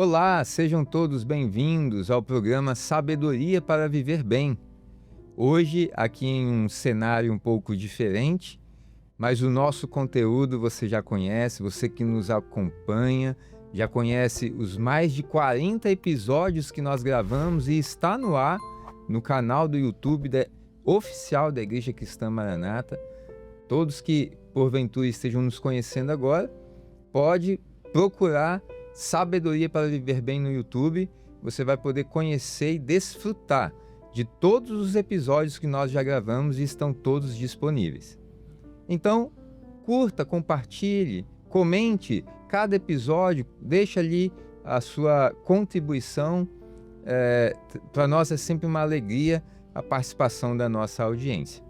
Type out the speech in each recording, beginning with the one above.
Olá, sejam todos bem-vindos ao programa Sabedoria para Viver Bem. Hoje, aqui em um cenário um pouco diferente, mas o nosso conteúdo você já conhece, você que nos acompanha, já conhece os mais de 40 episódios que nós gravamos e está no ar no canal do YouTube oficial da Igreja Cristã Maranata. Todos que porventura estejam nos conhecendo agora, pode procurar Sabedoria para Viver Bem no YouTube. Você vai poder conhecer e desfrutar de todos os episódios que nós já gravamos e estão todos disponíveis. Então, curta, compartilhe, comente cada episódio, deixa ali a sua contribuição. Para nós é sempre uma alegria a participação da nossa audiência.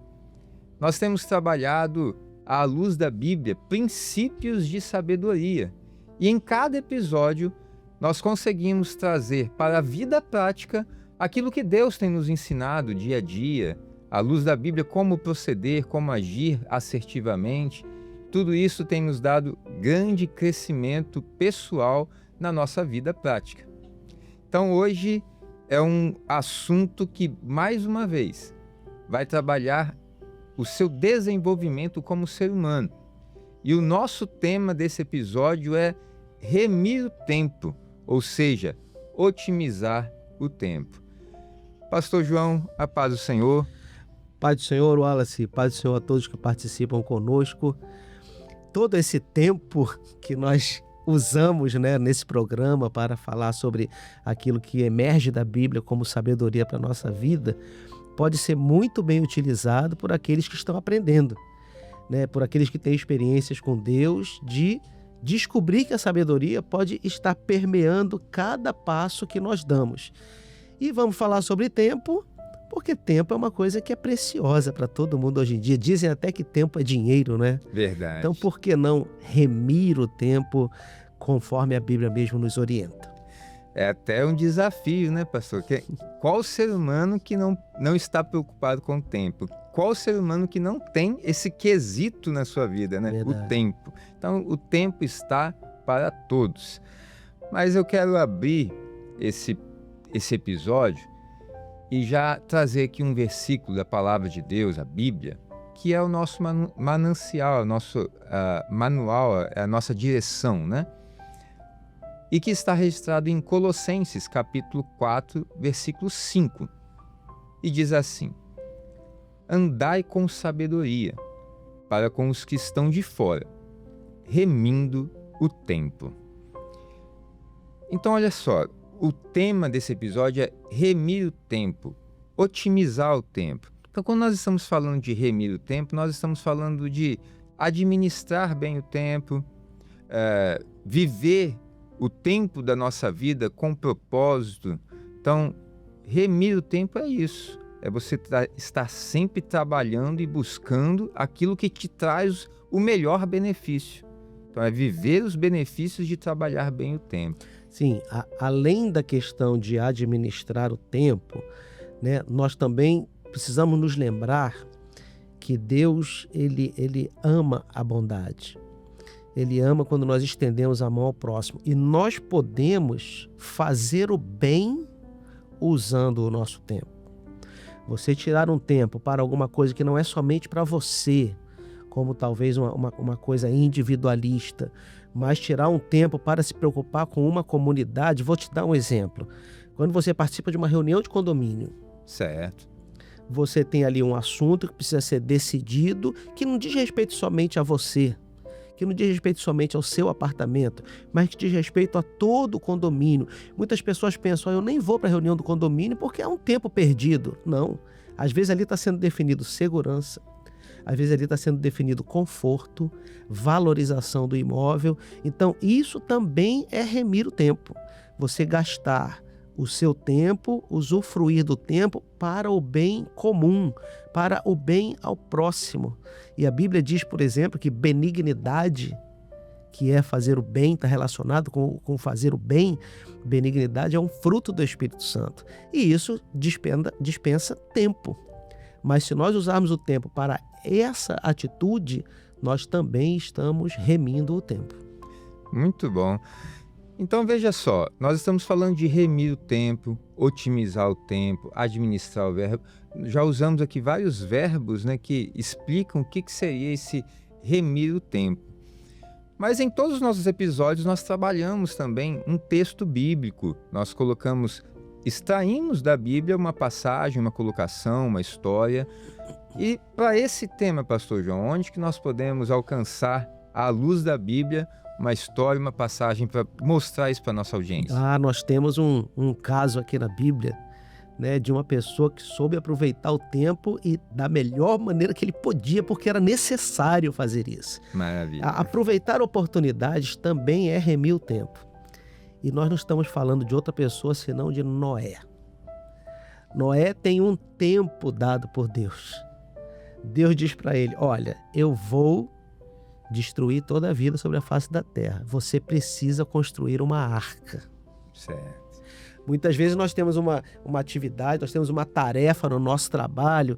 Nós temos trabalhado à luz da Bíblia princípios de sabedoria e em cada episódio nós conseguimos trazer para a vida prática aquilo que Deus tem nos ensinado dia a dia, à luz da Bíblia, como proceder, como agir assertivamente. Tudo isso tem nos dado grande crescimento pessoal na nossa vida prática. Então hoje é um assunto que, mais uma vez, vai trabalhar o seu desenvolvimento como ser humano. E o nosso tema desse episódio é remir o tempo, ou seja, otimizar o tempo. Pastor João, a paz do Senhor. Paz do Senhor, Wallace, paz do Senhor a todos que participam conosco. Todo esse tempo que nós usamos, nesse programa para falar sobre aquilo que emerge da Bíblia como sabedoria para a nossa vida, pode ser muito bem utilizado por aqueles que estão aprendendo, por aqueles que têm experiências com Deus, de descobrir que a sabedoria pode estar permeando cada passo que nós damos. E vamos falar sobre tempo, porque tempo é uma coisa que é preciosa para todo mundo hoje em dia. Dizem até que tempo é dinheiro, né? Verdade. Então, por que não remir o tempo conforme a Bíblia mesmo nos orienta? É até um desafio, né, pastor? Qual ser humano que não está preocupado com o tempo? Qual ser humano que não tem esse quesito na sua vida, né? Verdade. O tempo. Então, o tempo está para todos. Mas eu quero abrir esse episódio e já trazer aqui um versículo da Palavra de Deus, a Bíblia, que é o nosso manancial, o nosso manual, a nossa direção, né? E que está registrado em Colossenses, capítulo 4, versículo 5. E diz assim: andai com sabedoria para com os que estão de fora, remindo o tempo. Então, olha só, o tema desse episódio é remir o tempo, otimizar o tempo. Então, quando nós estamos falando de remir o tempo, nós estamos falando de administrar bem o tempo, viver o tempo da nossa vida com propósito. Então, remir o tempo é isso. É você estar sempre trabalhando e buscando aquilo que te traz o melhor benefício. Então, é viver os benefícios de trabalhar bem o tempo. Sim, além da questão de administrar o tempo, nós também precisamos nos lembrar que Deus, ele ama a bondade. Ele ama quando nós estendemos a mão ao próximo. E nós podemos fazer o bem usando o nosso tempo. Você tirar um tempo para alguma coisa que não é somente para você, como talvez uma coisa individualista, mas tirar um tempo para se preocupar com uma comunidade. Vou te dar um exemplo. Quando você participa de uma reunião de condomínio, certo, você tem ali um assunto que precisa ser decidido, que não diz respeito somente a você, que não diz respeito somente ao seu apartamento, mas que diz respeito a todo o condomínio. Muitas pessoas pensam, eu nem vou para a reunião do condomínio porque é um tempo perdido. Não, às vezes ali está sendo definido segurança, às vezes ali está sendo definido conforto, valorização do imóvel. Então isso também é remir o tempo. Você gastar o seu tempo, usufruir do tempo para o bem comum, para o bem ao próximo. E a Bíblia diz, por exemplo, que benignidade, que é fazer o bem, está relacionado com fazer o bem. Benignidade é um fruto do Espírito Santo. E isso dispensa tempo. Mas se nós usarmos o tempo para essa atitude, nós também estamos remindo o tempo. Muito bom. Então veja só, nós estamos falando de remir o tempo, otimizar o tempo, administrar o verbo. Já usamos aqui vários verbos, né, que explicam o que seria esse remir o tempo. Mas em todos os nossos episódios nós trabalhamos também um texto bíblico. Nós extraímos da Bíblia uma passagem, uma colocação, uma história. E para esse tema, Pastor João, onde que nós podemos alcançar, à luz da Bíblia, uma história, uma passagem para mostrar isso para a nossa audiência? Nós temos um caso aqui na Bíblia, né, de uma pessoa que soube aproveitar o tempo e da melhor maneira que ele podia, porque era necessário fazer isso. Maravilha. Aproveitar oportunidades também é remir o tempo. E nós não estamos falando de outra pessoa senão de Noé. Noé tem um tempo dado por Deus. Deus diz para ele: olha, eu vou destruir toda a vida sobre a face da terra. Você precisa construir uma arca. Certo. Muitas vezes nós temos uma atividade, nós temos uma tarefa no nosso trabalho,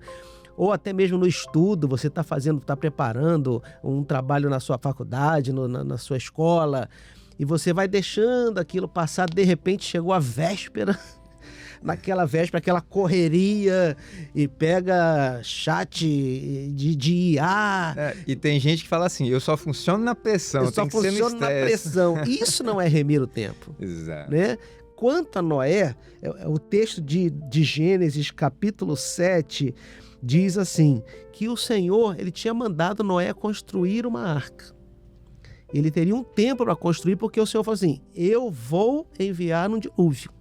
ou até mesmo no estudo, você está preparando um trabalho na sua faculdade, na sua escola, e você vai deixando aquilo passar, de repente chegou a véspera, naquela véspera, aquela correria, e pega chat de IA. E tem gente que fala assim: eu só funciono na pressão, eu só funciono na pressão. Isso não é remir o tempo. Exato. Né? Quanto a Noé, o texto de Gênesis, capítulo 7, diz assim, que o Senhor ele tinha mandado Noé construir uma arca. Ele teria um tempo para construir, porque o Senhor falou assim: eu vou enviar um dilúvio.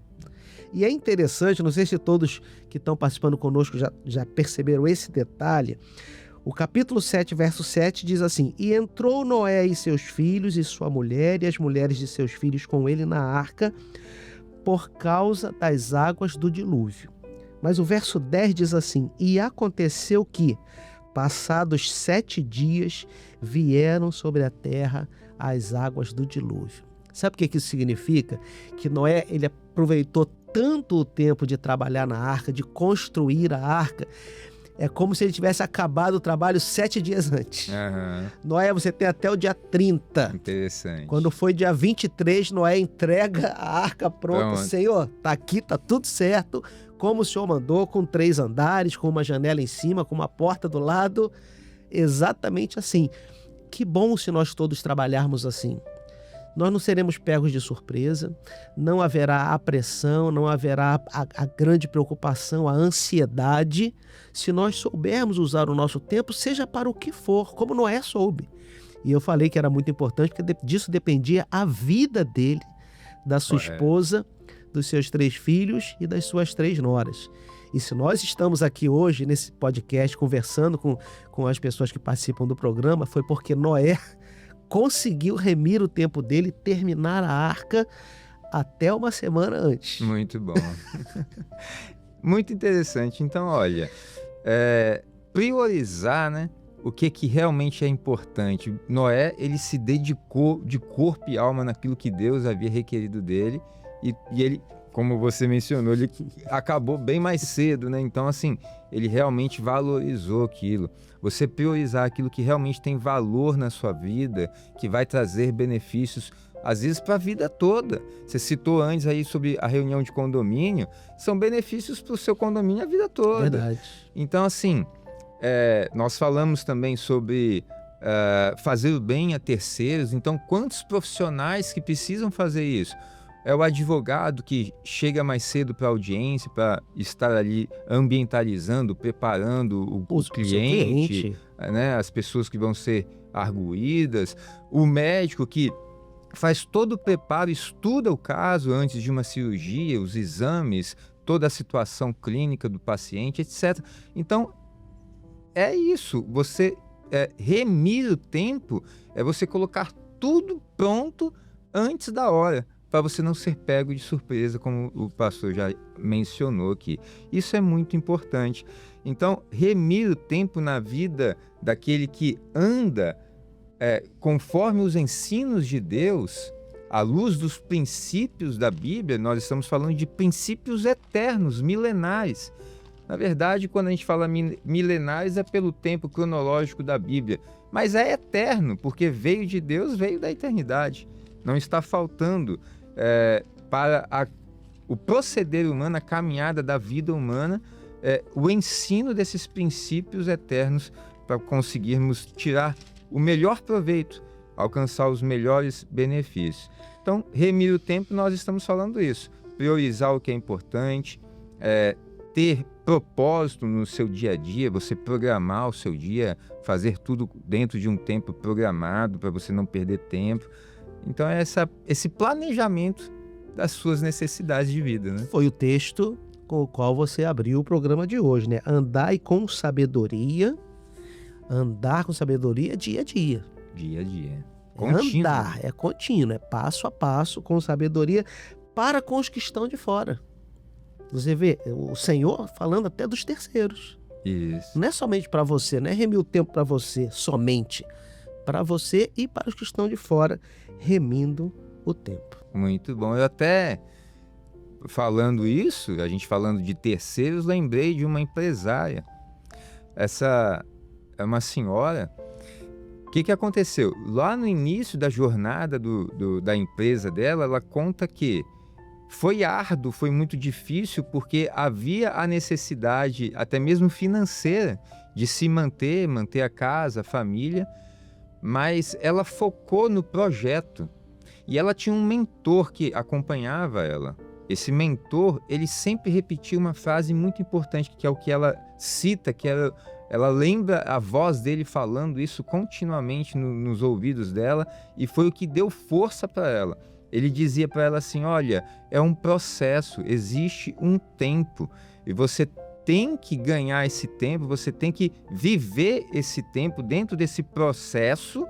E é interessante, não sei se todos que estão participando conosco já perceberam esse detalhe. O capítulo 7, verso 7 diz assim: e entrou Noé e seus filhos e sua mulher e as mulheres de seus filhos com ele na arca, por causa das águas do dilúvio. Mas o verso 10 diz assim: e aconteceu que, passados 7 dias, vieram sobre a terra as águas do dilúvio. Sabe o que isso significa? Que Noé ele aproveitou tanto o tempo de trabalhar na arca, de construir a arca, é como se ele tivesse acabado o trabalho 7 dias antes. Uhum. Noé, você tem até o dia 30. Interessante. Quando foi dia 23, Noé entrega a arca pronta. Senhor, tá aqui, tá tudo certo, como o Senhor mandou, com 3 andares, com uma janela em cima, com uma porta do lado. Exatamente assim. Que bom se nós todos trabalharmos assim. Nós não seremos pegos de surpresa, não haverá a pressão, não haverá a grande preocupação, a ansiedade, se nós soubermos usar o nosso tempo, seja para o que for, como Noé soube. E eu falei que era muito importante, porque disso dependia a vida dele, da sua esposa, dos seus 3 filhos e das suas 3 noras. E se nós estamos aqui hoje, nesse podcast, conversando com as pessoas que participam do programa, foi porque Noé conseguiu remir o tempo dele e terminar a arca até uma semana antes. Muito bom. Muito interessante. Então, olha, priorizar, né, o que realmente é importante. Noé, ele se dedicou de corpo e alma naquilo que Deus havia requerido dele e ele, como você mencionou, ele acabou bem mais cedo, né? Então, assim, ele realmente valorizou aquilo. Você priorizar aquilo que realmente tem valor na sua vida, que vai trazer benefícios, às vezes, para a vida toda. Você citou antes aí sobre a reunião de condomínio, são benefícios para o seu condomínio a vida toda. Verdade. Então, assim, nós falamos também sobre fazer o bem a terceiros. Então, quantos profissionais que precisam fazer isso? É o advogado que chega mais cedo para a audiência, para estar ali ambientalizando, preparando o cliente, né? As pessoas que vão ser arguídas. O médico que faz todo o preparo, estuda o caso antes de uma cirurgia, os exames, toda a situação clínica do paciente, etc. Então, é isso. Você remir o tempo é você colocar tudo pronto antes da hora, para você não ser pego de surpresa, como o pastor já mencionou aqui. Isso é muito importante. Então, remir o tempo na vida daquele que anda conforme os ensinos de Deus, à luz dos princípios da Bíblia. Nós estamos falando de princípios eternos, milenares. Na verdade, quando a gente fala milenares, é pelo tempo cronológico da Bíblia. Mas é eterno, porque veio de Deus, veio da eternidade. Não está faltando para o proceder humano, a caminhada da vida humana, o ensino desses princípios eternos para conseguirmos tirar o melhor proveito, alcançar os melhores benefícios. Então, remir o tempo, nós estamos falando isso. Priorizar o que é importante, ter propósito no seu dia a dia, você programar o seu dia, fazer tudo dentro de um tempo programado para você não perder tempo. Então, é esse planejamento das suas necessidades de vida, né? Foi o texto com o qual você abriu o programa de hoje, né? Andar com sabedoria dia a dia. Dia a dia. Contínuo. É contínuo, é passo a passo, com sabedoria, para com os que estão de fora. Você vê o Senhor falando até dos terceiros. Isso. Não é somente para você, não é remir o tempo para você somente. Para você e para os que estão de fora, remindo o tempo. Muito bom. Eu até, falando isso, a gente falando de terceiros, lembrei de uma empresária. Essa é uma senhora. O que aconteceu? Lá no início da jornada da empresa dela, ela conta que foi árduo, foi muito difícil, porque havia a necessidade, até mesmo financeira, de se manter a casa, a família, mas ela focou no projeto. E ela tinha um mentor que acompanhava ela. Esse mentor, ele sempre repetia uma frase muito importante, que é o que ela cita, que ela lembra a voz dele falando isso continuamente nos ouvidos dela, e foi o que deu força para ela. Ele dizia para ela assim: olha, é um processo, existe um tempo, e você tem que ganhar esse tempo, você tem que viver esse tempo dentro desse processo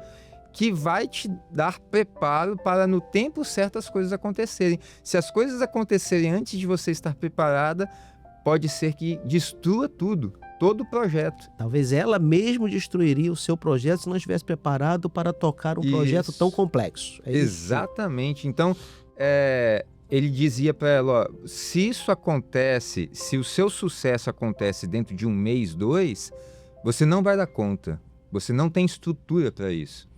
que vai te dar preparo para no tempo certo as coisas acontecerem. Se as coisas acontecerem antes de você estar preparada, pode ser que destrua tudo, todo o projeto. Talvez ela mesmo destruiria o seu projeto se não estivesse preparado para tocar um projeto tão complexo. Exatamente. Então, ele dizia para ela, ó, se isso acontece, se o seu sucesso acontece dentro de 1 mês, 2, você não vai dar conta. Você não tem estrutura para isso.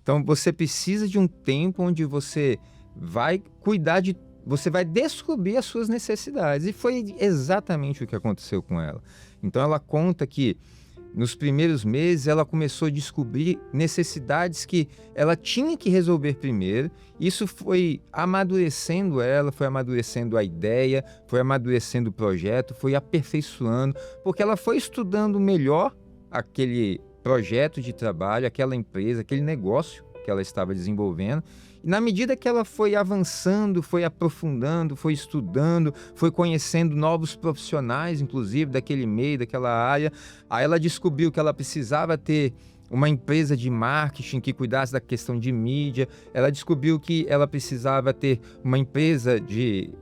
Então, você precisa de um tempo onde você vai cuidar você vai descobrir as suas necessidades. E foi exatamente o que aconteceu com ela. Então, ela conta que nos primeiros meses ela começou a descobrir necessidades que ela tinha que resolver primeiro. Isso foi amadurecendo ela, foi amadurecendo a ideia, foi amadurecendo o projeto, foi aperfeiçoando, porque ela foi estudando melhor aquele projeto de trabalho, aquela empresa, aquele negócio que ela estava desenvolvendo. E na medida que ela foi avançando, foi aprofundando, foi estudando, foi conhecendo novos profissionais, inclusive, daquele meio, daquela área, aí ela descobriu que ela precisava ter uma empresa de marketing que cuidasse da questão de mídia, ela descobriu que ela precisava ter uma empresa de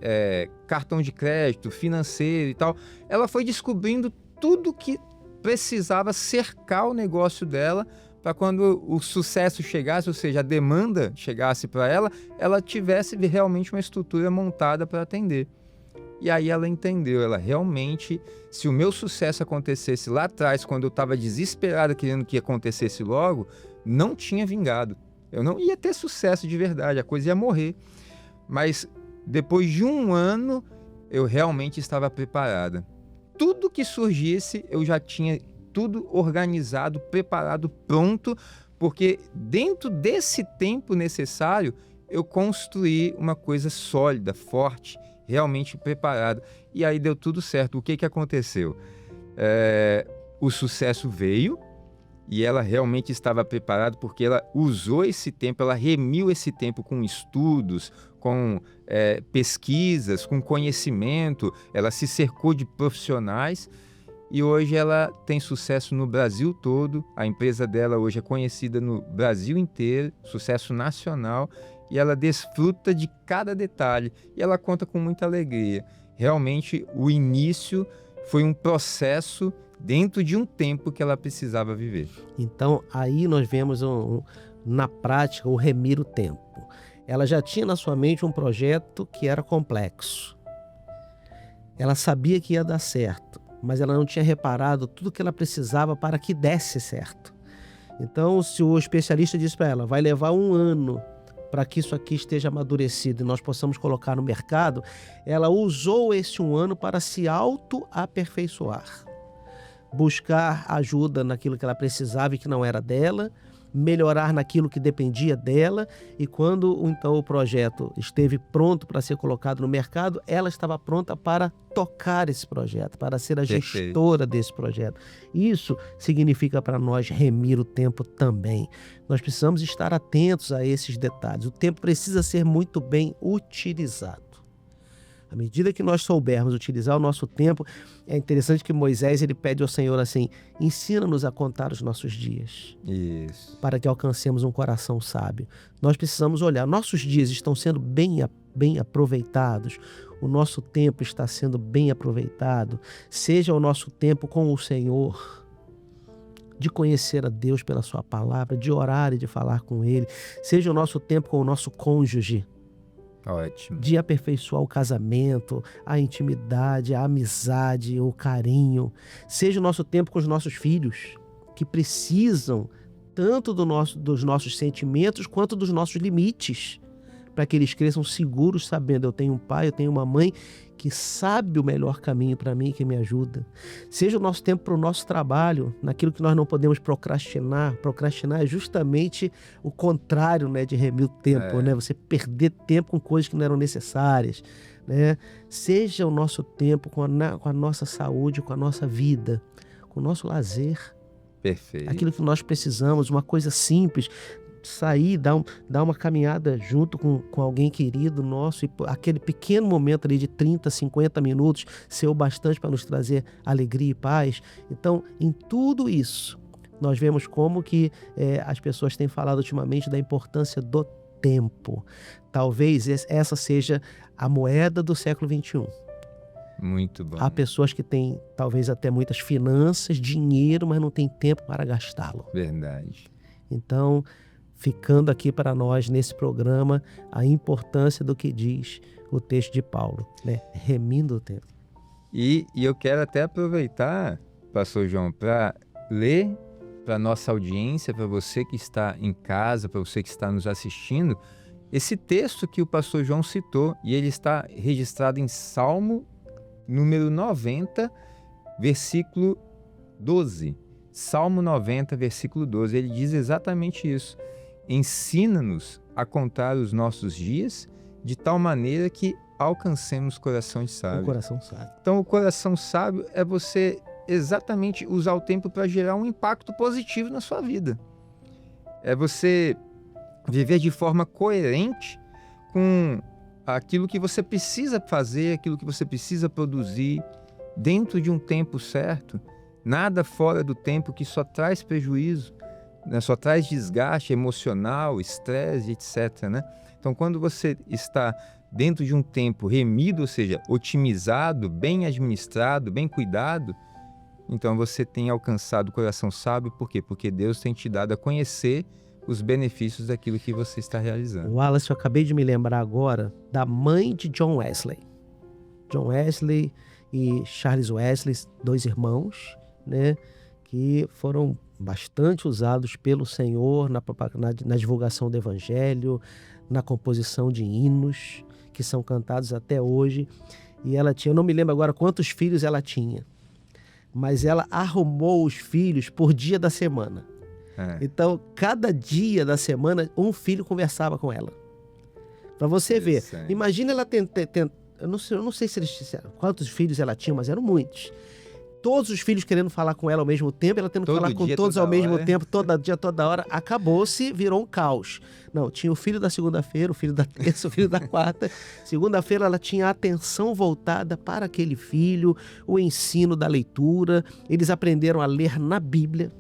cartão de crédito, financeiro e tal. Ela foi descobrindo tudo que precisava cercar o negócio dela para quando o sucesso chegasse, ou seja, a demanda chegasse para ela, ela tivesse realmente uma estrutura montada para atender. E aí ela entendeu, ela realmente, se o meu sucesso acontecesse lá atrás, quando eu estava desesperada querendo que acontecesse logo, não tinha vingado. Eu não ia ter sucesso de verdade, a coisa ia morrer. Mas depois de 1 ano, eu realmente estava preparada. Tudo que surgisse, eu já tinha tudo organizado, preparado, pronto, porque dentro desse tempo necessário, eu construí uma coisa sólida, forte, realmente preparada. E aí deu tudo certo. O que aconteceu? O sucesso veio e ela realmente estava preparada porque ela usou esse tempo, ela remiu esse tempo com estudos, com pesquisas, com conhecimento, ela se cercou de profissionais e hoje ela tem sucesso no Brasil todo. A empresa dela hoje é conhecida no Brasil inteiro, sucesso nacional, e ela desfruta de cada detalhe e ela conta com muita alegria. Realmente o início foi um processo dentro de um tempo que ela precisava viver. Então aí nós vemos na prática o remir o tempo. Ela já tinha na sua mente um projeto que era complexo. Ela sabia que ia dar certo, mas ela não tinha reparado tudo que ela precisava para que desse certo. Então, se o especialista disse para ela, vai levar 1 ano para que isso aqui esteja amadurecido e nós possamos colocar no mercado, ela usou esse 1 ano para se auto-aperfeiçoar, buscar ajuda naquilo que ela precisava e que não era dela, melhorar naquilo que dependia dela, e quando então o projeto esteve pronto para ser colocado no mercado, ela estava pronta para tocar esse projeto, para ser a gestora desse projeto. Isso significa para nós remir o tempo também. Nós precisamos estar atentos a esses detalhes. O tempo precisa ser muito bem utilizado. À medida que nós soubermos utilizar o nosso tempo, é interessante que Moisés ele pede ao Senhor assim: ensina-nos a contar os nossos dias. Isso. Para que alcancemos um coração sábio. Nós precisamos olhar, nossos dias estão sendo bem aproveitados, o nosso tempo está sendo bem aproveitado, seja o nosso tempo com o Senhor, de conhecer a Deus pela sua palavra, de orar e de falar com Ele, seja o nosso tempo com o nosso cônjuge, ótimo, de aperfeiçoar o casamento, a intimidade, a amizade, o carinho. Seja o nosso tempo com os nossos filhos, que precisam tanto dos nossos sentimentos quanto dos nossos limites, para que eles cresçam seguros, sabendo: eu tenho um pai, eu tenho uma mãe que sabe o melhor caminho para mim, que me ajuda. Seja o nosso tempo para o nosso trabalho, naquilo que nós não podemos procrastinar. Procrastinar é justamente o contrário, né, de remir o tempo, né? Você perder tempo com coisas que não eram necessárias, né? Seja o nosso tempo com a nossa saúde, com a nossa vida, com o nosso lazer. Perfeito. Aquilo que nós precisamos, uma coisa simples, sair, dar uma caminhada junto com alguém querido nosso, e aquele pequeno momento ali de 30, 50 minutos ser o bastante para nos trazer alegria e paz. Então, em tudo isso, nós vemos como que as pessoas têm falado ultimamente da importância do tempo. Talvez essa seja a moeda do século XXI. Muito bom. Há pessoas que têm talvez até muitas finanças, dinheiro, mas não têm tempo para gastá-lo. Verdade. Então, ficando aqui para nós nesse programa a importância do que diz o texto de Paulo, né? Remindo o tempo. E eu quero até aproveitar, pastor João, para ler para a nossa audiência, para você que está em casa, para você que está nos assistindo, esse texto que o pastor João citou, e ele está registrado em Salmo número 90, versículo 12. Salmo 90, versículo 12, ele diz exatamente isso. Ensina-nos a contar os nossos dias de tal maneira que alcancemos coração de sábio. O coração sábio. Então, o coração sábio é você exatamente usar o tempo para gerar um impacto positivo na sua vida. É você viver de forma coerente com aquilo que você precisa fazer, aquilo que você precisa produzir dentro de um tempo certo. Nada fora do tempo, que só traz prejuízo, né? Só traz desgaste emocional, estresse, etc, né? Então, quando você está dentro de um tempo remido, ou seja, otimizado, bem administrado, bem cuidado, então você tem alcançado o coração sábio. Por quê? Porque Deus tem te dado a conhecer os benefícios daquilo que você está realizando. Wallace, eu acabei de me lembrar agora da mãe de John Wesley. John Wesley e Charles Wesley, 2 irmãos, né, que foram bastante usados pelo Senhor na divulgação do Evangelho, na composição de hinos que são cantados até hoje. E ela tinha, eu não me lembro agora quantos filhos ela tinha, mas ela arrumou os filhos por dia da semana. Então, cada dia da semana, um filho conversava com ela. Para você ver. Imagina ela eu não sei se eles disseram quantos filhos ela tinha, mas eram muitos. Todos os filhos querendo falar com ela ao mesmo tempo, ela tendo que falar com todos ao mesmo tempo, todo dia, toda hora. Acabou-se, virou um caos. Não, tinha o filho da segunda-feira, o filho da terça, o filho da quarta. Segunda-feira ela tinha a atenção voltada para aquele filho, o ensino da leitura. Eles aprenderam a ler na Bíblia.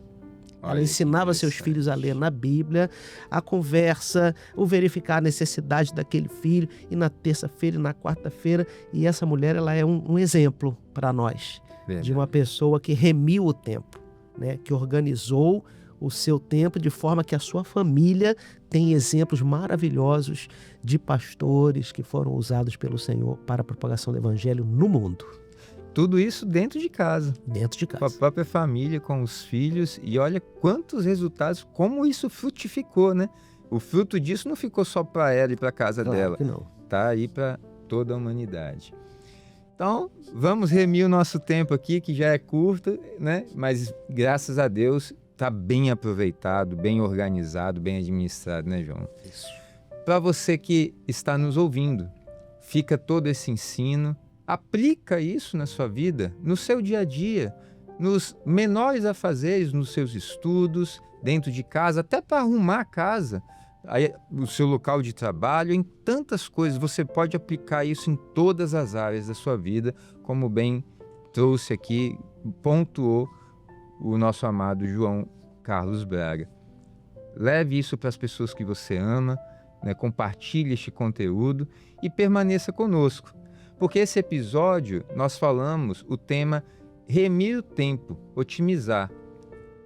Ela ensinava seus filhos a ler na Bíblia, a conversa, o verificar a necessidade daquele filho, e na terça-feira e na quarta-feira. E essa mulher, ela é um exemplo para nós, de uma pessoa que remiu o tempo, né? Que organizou o seu tempo de forma que a sua família tem exemplos maravilhosos de pastores que foram usados pelo Senhor para a propagação do Evangelho no mundo. Tudo isso dentro de casa. Dentro de casa. Com a própria família, com os filhos. E olha quantos resultados, como isso frutificou, né? o fruto disso não ficou só para ela e para a casa Claro dela. que não. Está aí para toda a humanidade. Então, vamos remir o nosso tempo aqui, que já é curto, né? Mas graças a Deus está bem aproveitado, bem organizado, bem administrado, né, João? Isso. Para você que está nos ouvindo, fica todo esse ensino, aplica isso na sua vida, no seu dia a dia, nos menores afazeres, nos seus estudos, dentro de casa, até para arrumar a casa, aí, o seu local de trabalho, em tantas coisas. Você pode aplicar isso em todas as áreas da sua vida, como bem trouxe aqui, pontuou o nosso amado João Carlos Braga. Leve isso para as pessoas que você ama, né? Compartilhe este conteúdo e permaneça conosco, porque esse episódio nós falamos o tema remir o tempo, otimizar.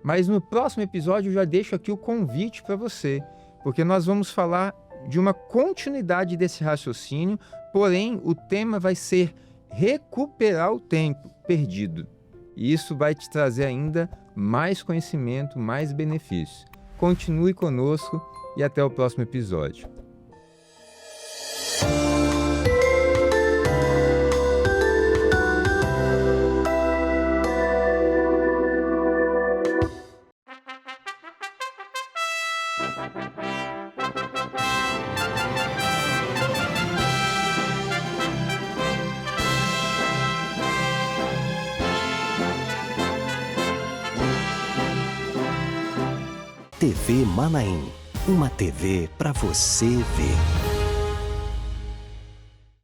Mas no próximo episódio eu já deixo aqui o convite para você, porque nós vamos falar de uma continuidade desse raciocínio, porém o tema vai ser recuperar o tempo perdido. E isso vai te trazer ainda mais conhecimento, mais benefícios. Continue conosco e até o próximo episódio. TV Manaim, uma TV para você ver.